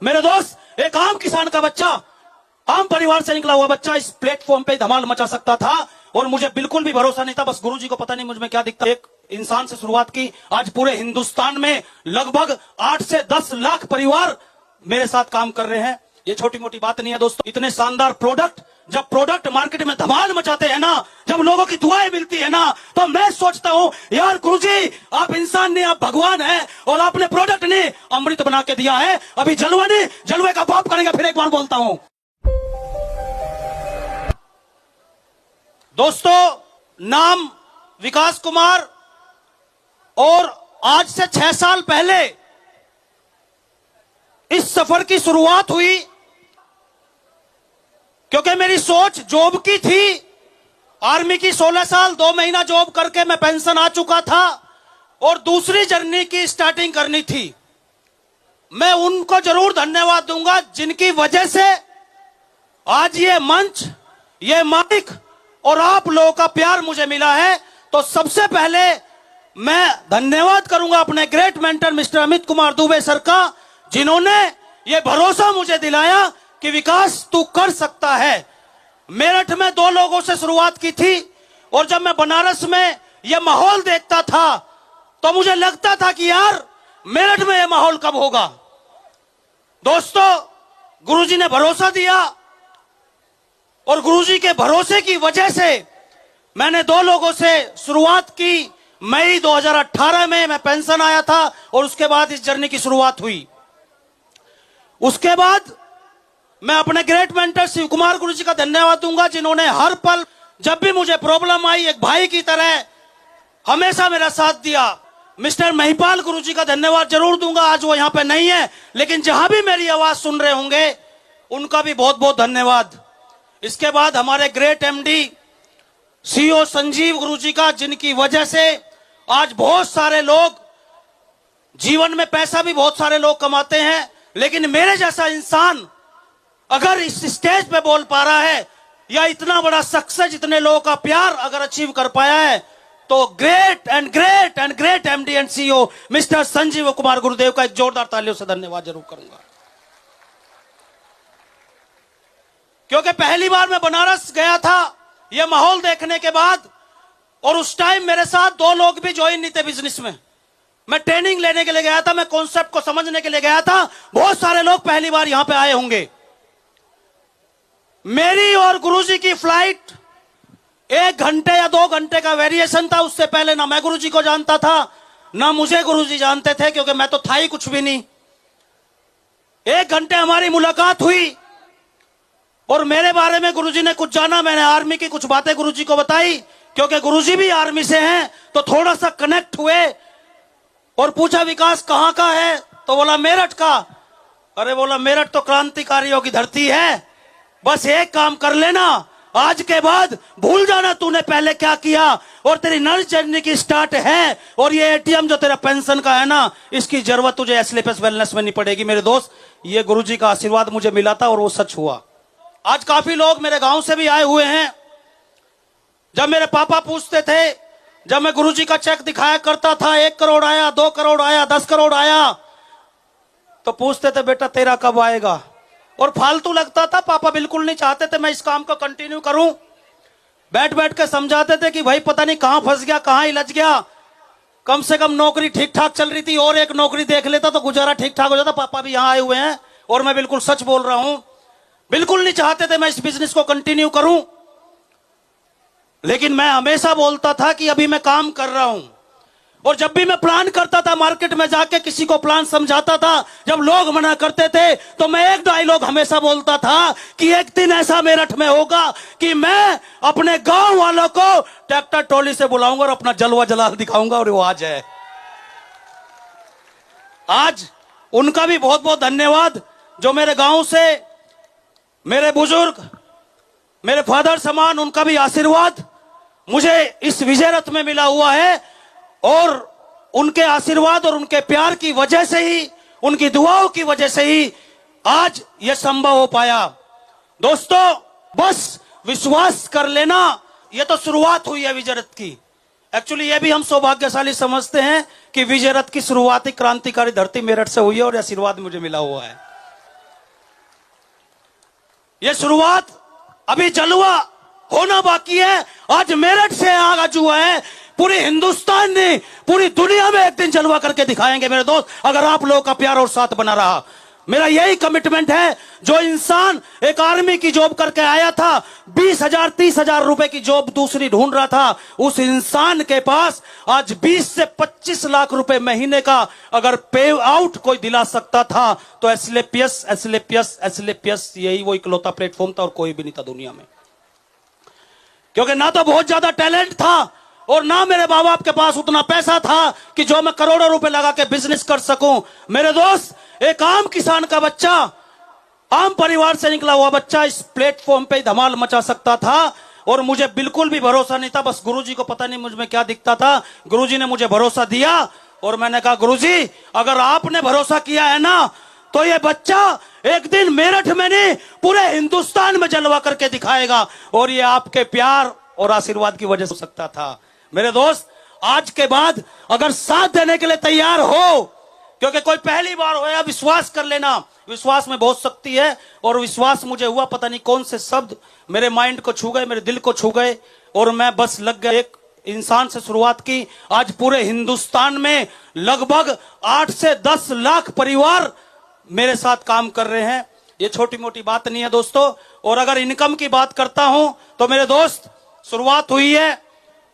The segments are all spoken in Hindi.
मेरे दोस्त, एक आम किसान का बच्चा, आम परिवार से निकला हुआ बच्चा इस प्लेटफॉर्म पे धमाल मचा सकता था और मुझे बिल्कुल भी भरोसा नहीं था। बस गुरुजी को पता नहीं मुझ में क्या दिखता। एक इंसान से शुरुआत की, आज पूरे हिंदुस्तान में लगभग 8 से 10 लाख परिवार मेरे साथ काम कर रहे हैं। ये छोटी मोटी बात नहीं है दोस्तों। इतने शानदार प्रोडक्ट, जब प्रोडक्ट मार्केट में धमाल मचाते हैं ना, जब लोगों की दुआएं मिलती है ना, तो मैं सोचता हूं यार गुरुजी, आप इंसान नहीं, आप भगवान हैं और आपने प्रोडक्ट ने अमृत बना के दिया है। अभी जलवा नहीं, जलवे का बाप करेंगे। फिर एक बार बोलता हूं दोस्तों, नाम विकास कुमार, और आज से 6 साल पहले इस सफर की शुरुआत हुई क्योंकि मेरी सोच जॉब की थी। आर्मी की 16 साल 2 महीना जॉब करके मैं पेंशन आ चुका था और दूसरी जर्नी की स्टार्टिंग करनी थी। मैं उनको जरूर धन्यवाद दूंगा जिनकी वजह से आज ये मंच, ये माइक और आप लोगों का प्यार मुझे मिला है। तो सबसे पहले मैं धन्यवाद करूंगा अपने great mentor mister Amit Kumar Dubey sir का, जिन्होंने ये भरोसा मुझे दिलाया कि विकास तू कर सकता है। मेरठ में 2 लोगों से शुरुआत की थी और जब मैं बनारस में ये माहौल देखता था तो मुझे लगता था कि यार मेरठ में ये माहौल कब होगा। दोस्तों, गुरुजी ने भरोसा दिया और गुरुजी के भरोसे की वजह से मैंने 2 लोगों से शुरुआत की। मई 2018 में मैं पेंशन आया था और उसके बाद इस जर्नी की शुरुआत हुई। उसके बाद मैं अपने ग्रेट मेंटर शिव कुमार गुरुजी का धन्यवाद दूंगा, जिन्होंने हर पल जब भी मुझे प्रॉब्लम आई एक भाई की तरह हमेशा मेरा साथ दिया। मिस्टर महिपाल गुरुजी का धन्यवाद जरूर दूंगा, आज वो यहाँ पे नहीं है, लेकिन जहां भी मेरी आवाज सुन रहे होंगे उनका भी बहुत बहुत धन्यवाद। इसके बाद हमारे ग्रेट एमडी सीईओ संजीव गुरुजी का, जिनकी वजह से आज बहुत सारे लोग जीवन में पैसा भी बहुत सारे लोग कमाते हैं, लेकिन मेरे जैसा इंसान अगर इस स्टेज पे बोल पा रहा है या इतना बड़ा सक्सेस, इतने लोगों का प्यार अगर अचीव कर पाया है, तो great and great and great MD and CEO mister Sanjeev Kumar गुरुदेव का एक जोरदार तालियों से धन्यवाद जरूर करूंगा। क्योंकि पहली बार मैं बनारस गया था ये माहौल देखने के बाद, और उस टाइम मेरे साथ 2 लोग भी ज्वाइन नहीं थे बिजनेस में। मैं ट्रेनिंग लेने के लिए गया था, मैं कॉन्सेप्ट को समझने के लिए गया था। बहुत सारे लोग पहली बार यहां पे आए होंगे। मेरी और गुरुजी की फ्लाइट 1 घंटे या 2 घंटे का वेरिएशन था। उससे पहले ना मैं गुरुजी को जानता था ना मुझे गुरुजी जानते थे, क्योंकि मैं तो था ही कुछ भी नहीं। 1 घंटे हमारी मुलाकात हुई और मेरे बारे में गुरुजी ने कुछ जाना, मैंने आर्मी की कुछ बातें गुरुजी को बताई, क्योंकि गुरुजी भी आर्मी से हैं, तो थोड़ा सा कनेक्ट हुए। और पूछा विकास कहां का है, तो बोला मेरठ का। अरे बोला मेरठ तो क्रांतिकारियों की धरती है, बस एक काम कर लेना, आज के बाद भूल जाना तूने पहले क्या किया, और तेरी नई जर्नी की स्टार्ट है। और ये एटीएम जो तेरा पेंशन का है ना, इसकी जरूरत तुझे एसलेपस वेलनेस में नहीं पड़ेगी। मेरे दोस्त, ये गुरुजी का आशीर्वाद मुझे मिला था और वो सच हुआ। आज काफी लोग मेरे गांव से भी आए हुए हैं। जब मेरे पापा पूछते थे, जब मैं गुरुजी का चेक दिखाया करता था, 1 करोड़ आया, 2 करोड़ आया, 10 करोड़ आया, तो पूछते थे बेटा तेरा कब आएगा। और फालतू लगता था, पापा बिल्कुल नहीं चाहते थे मैं इस काम को कंटिन्यू करूं। बैठ बैठ के समझाते थे कि भाई पता नहीं कहां फंस गया, कहां इलझ गया। कम से कम नौकरी ठीक ठाक चल रही थी, और एक नौकरी देख लेता तो गुजारा ठीक ठाक हो जाता। पापा भी यहां आए हुए हैं और मैं बिल्कुल सच बोल रहा हूं, बिल्कुल नहीं चाहते थे मैं इस बिजनेस को कंटिन्यू करूं। लेकिन मैं हमेशा बोलता था कि अभी मैं काम कर रहा हूं। और जब भी मैं प्लान करता था, मार्केट में जाके किसी को प्लान समझाता था, जब लोग मना करते थे, तो मैं एक डायलॉग हमेशा बोलता था कि एक दिन ऐसा मेरठ में होगा कि मैं अपने गांव वालों को ट्रैक्टर ट्रॉली से बुलाऊंगा और अपना जलवा जलाल दिखाऊंगा, और वो आज है। आज उनका भी बहुत बहुत धन्यवाद, जो मेरे गांव से, मेरे बुजुर्ग, मेरे फादर समान, उनका भी आशीर्वाद मुझे इस विजय रथ में मिला हुआ है। और उनके आशीर्वाद और उनके प्यार की वजह से ही, उनकी दुआओं की वजह से ही आज यह संभव हो पाया। दोस्तों, बस विश्वास कर लेना, यह तो शुरुआत हुई है विजय रथ की। एक्चुअली यह भी हम सौभाग्यशाली समझते हैं कि विजय रथ की शुरुआती क्रांतिकारी धरती मेरठ से हुई है और आशीर्वाद मुझे मिला हुआ है। ये शुरुआत, अभी जलवा होना बाकी है। आज मेरठ से आगाज हुआ है, पूरे हिंदुस्तान ने, पूरी दुनिया में एक दिन जलवा करके दिखाएंगे मेरे दोस्त, अगर आप लोगों का प्यार और साथ बना रहा। मेरा यही कमिटमेंट है। जो इंसान एक आर्मी की जॉब करके आया था, 20,000 30,000 रुपए की जॉब दूसरी ढूंढ रहा था, उस इंसान के पास आज 20 से 25 लाख रुपए महीने का अगर पे आउट कोई दिला सकता था तो एसएलपीएस यही वो इकलौता प्लेटफॉर्म था, और कोई भी नहीं था दुनिया में। क्योंकि ना तो बहुत ज्यादा टैलेंट था और ना मेरे माँ बाप के पास उतना पैसा था कि जो मैं करोड़ों रुपए लगा के बिजनेस कर सकूं। मेरे दोस्त, एक आम किसान का बच्चा, आम परिवार से निकला हुआ बच्चा इस प्लेटफॉर्म पे धमाल मचा सकता था, और मुझे बिल्कुल भी भरोसा नहीं था। बस गुरुजी को पता नहीं मुझ में क्या दिखता था, गुरुजी ने मुझे भरोसा दिया और मैंने कहा गुरुजी अगर आपने भरोसा किया है ना, तो ये बच्चा एक दिन मेरठ में नहीं पूरे हिंदुस्तान में जलवा करके दिखाएगा, और ये आपके प्यार और आशीर्वाद की वजह से हो सकता था। मेरे दोस्त, आज के बाद अगर साथ देने के लिए तैयार हो, क्योंकि कोई पहली बार होया, विश्वास कर लेना, विश्वास में बहुत शक्ति है, और विश्वास मुझे हुआ, पता नहीं कौन से शब्द मेरे माइंड को छू गए, मेरे दिल को छू गए, और मैं बस लग गया। एक इंसान से शुरुआत की, आज पूरे हिंदुस्तान में लगभग 8 से 10 लाख परिवार मेरे साथ काम कर रहे हैं। ये छोटी मोटी बात नहीं है दोस्तों। और अगर इनकम की बात करता हूं तो मेरे दोस्त, शुरुआत हुई है,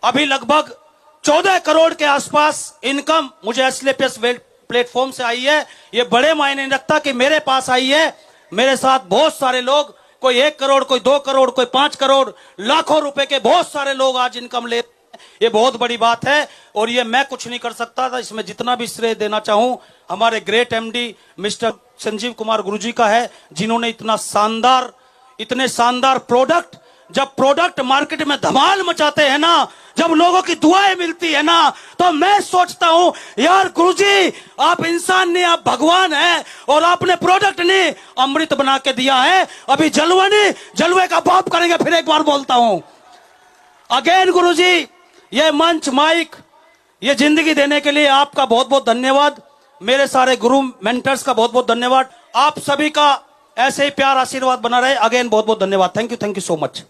अभी लगभग 14 करोड़ के आसपास इनकम मुझे एसएलपीएस प्लेटफॉर्म से आई है। ये बड़े मायने नहीं रखता कि मेरे पास आई है, मेरे साथ बहुत सारे लोग, कोई 1 करोड़, कोई 2 करोड़, कोई 5 करोड़, लाखों रुपए के बहुत सारे लोग आज इनकम ले। ये बहुत बड़ी बात है, और ये मैं कुछ नहीं कर सकता था। इसमें जितना भी श्रेय देना चाहूं हमारे great MD mister Sanjeev Kumar गुरुजी का है, जिन्होंने इतने शानदार प्रोडक्ट, जब प्रोडक्ट मार्केट में धमाल मचाते हैं ना, जब लोगों की दुआएं मिलती है ना, तो मैं सोचता हूं यार गुरुजी आप इंसान नहीं, आप भगवान हैं, और आपने प्रोडक्ट नहीं अमृत बना के दिया है। अभी जलवा नहीं, जलवे का बाप करेंगे। फिर एक बार बोलता हूं अगेन गुरुजी, ये मंच, माइक, ये जिंदगी देने के लिए आपका बहुत बहुत धन्यवाद। मेरे सारे गुरु मेंटर्स का बहुत बहुत धन्यवाद। आप सभी का ऐसे ही प्यार आशीर्वाद बना रहे। अगेन बहुत बहुत धन्यवाद। Thank you so much.